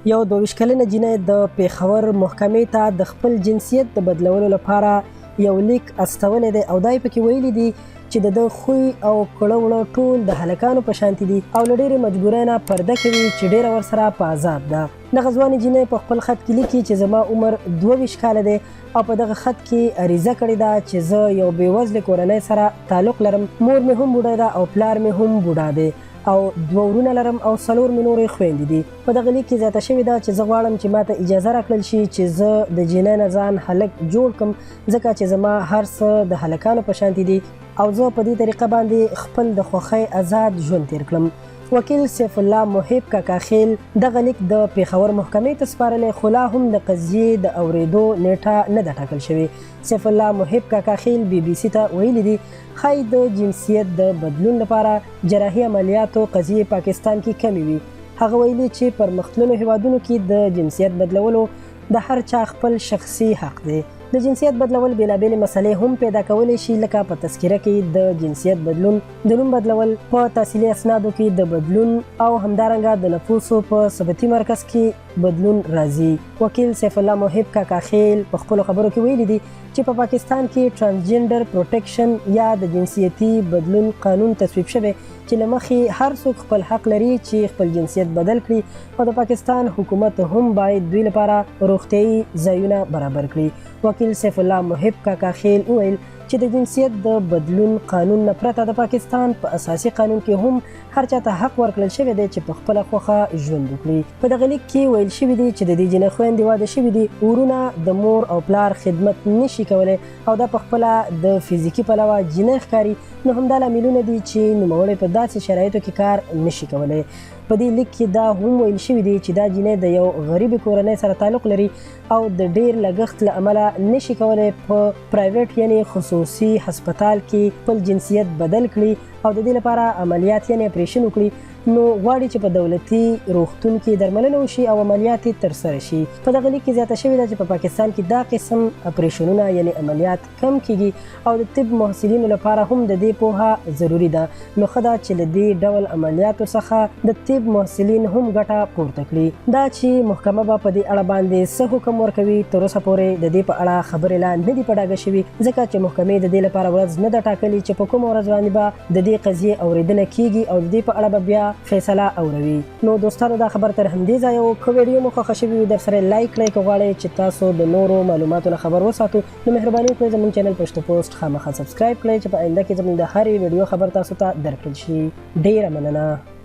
یو 22 کلنه جینۍ د پیښور محکمې ته د خپل جنسیت د بدلولو لپاره یو لیک استولی دی او دا یې پکې ویلي دي چې د ده خوی او کړه وړه ټول د هلکانو په شانتي دي او له ډېرې مجبورۍ نه پرده کوي چې ډېره ورسره په عذاب ده. دغه ځوانې جینۍ په خپل خط کې لیکي چې زما عمر 22 کاله دی او په دغه خط کې عریضه کړې ده چې زه یو بېوزلې کورنۍ سره تعلق لرم. مور مې هم بوډا ده او پلار مې هم بوډا دی او 2 ورونه لرم او 4 مې نورې خویندې دي. په دغه لیک کې زیاته شوې ده چې زه غواړم چې ماته اجازه راکړل شي چې زه د جینۍ نه ځان هلک جوړ کړم ځکه چې زما هر څه د هلکانو په شانتي دي او زه په دې طریقه باندې خپل د خوښۍ آزاد ژوند تیر کړم. وکیل سیف الله محب کاکاخیل دغه لیک د پیښور محکمې ته سپارلی خو لا هم د قضیې د اورېدو نیټه نه ده ټاکل شوې. سیف الله محب کاکاخیل BBC ته ویلي دي ښایي د جنسیت د بدلون لپاره جراحي عملیاتو قضیې پاکستان کې کمې وي. هغه ویلي چې پرمختللو هیوادونو کې د جنسیت بدلولو د هر چا خپل شخصي حق دی. د جنسیت بدلول بېلابېلې مسلې هم پیدا کولی شي لکه په تذکره کې د جنسیت بدلون، د نوم بدلول، په تحصیلي اسنادو کې د بدلون او همدارنګه د نفوسو په ثبتي مرکز کې بدلون راځي. وکیل سیف الله محب کاکاخیل په خپلو خبرو کې ویلي دي چې په پاکستان کې ټرانسجنډر پروټیکشن یا د جنسیتي بدلون قانون تصویب شوی چې له مخې هر څوک خپل حق لري چې خپل جنسیت بدل کړي او د پاکستان حکومت هم باید دوی لپاره روغتیایي ځایونه برابر کړي. وکیل سیف الله محب کاکاخیل وویل چې د جنسیت د بدلون قانون نه پرته د پاکستان په اساسي قانون کې هم هر چا ته حق ورکړل شوی دی چې په خپله خوښه ژوند وکړي. په دغه لیک کې ویل شوي دي چې د دې جینۍ خویندې واده شوي دي، ورونه د مور او پلار خدمت نشي کولی او دا په خپله د فزیکي پلوه جینۍ ښکاري، نو همدا لاملونه دي چې نوموړی په داسې شرایطو کې کار نشي کولی. په دې لیک کې دا هم ویل شوي دي چې دا جینۍ د یو غریبې کورنۍ سره تعلق لري او د ډیر لګښت له امله نشي کولی په پرایویټ یعنی خصوصي هسپتال کې خپل جنسیت بدل کړي او د دې لپاره عملیات یعنی اپریشن وکړي، نو غواړي چې په دولتي روغتون کې درملنه وشي او عملیات یې ترسره شي. په دغه لیک کې زیاته شوې ده چې په پاکستان کې دا قسم اپریشنونه یعنی عملیات کم کیږي او د طب محصلینو لپاره هم د دې پوهه ضروري ده، نو ښه ده چې له دې ډول عملیاتو څخه د طب محصلین هم ګټه پورته کړي. دا چې محکمه به په دې اړه باندې څه حکم ورکوي تر اوسه پورې د دې په اړه خبرې لا نه دي په ډاګه شوي ځکه چې محکمې د دې لپاره ورځ نه ده ټاکلې چې په کومه ورځ باندې به د دې قضیې اورېدنه کیږي او د دې په اړه به بیا فیصله اوروي. نو دوستانو دا خبر تر همدې ځایه و. که ویډیو مو خوښه شوي وي درسره لایک کړئ، که غواړئ چې تاسو د نورو معلوماتو نه خبر وساتو نو مهرباني وکړئ زموږ چینل پښتو پوسټ خامخا سبسکرایب کړئ چې په آینده کې زموږ د هرې ویډیو خبر تاسو ته درکړل شي. ډیره مننه.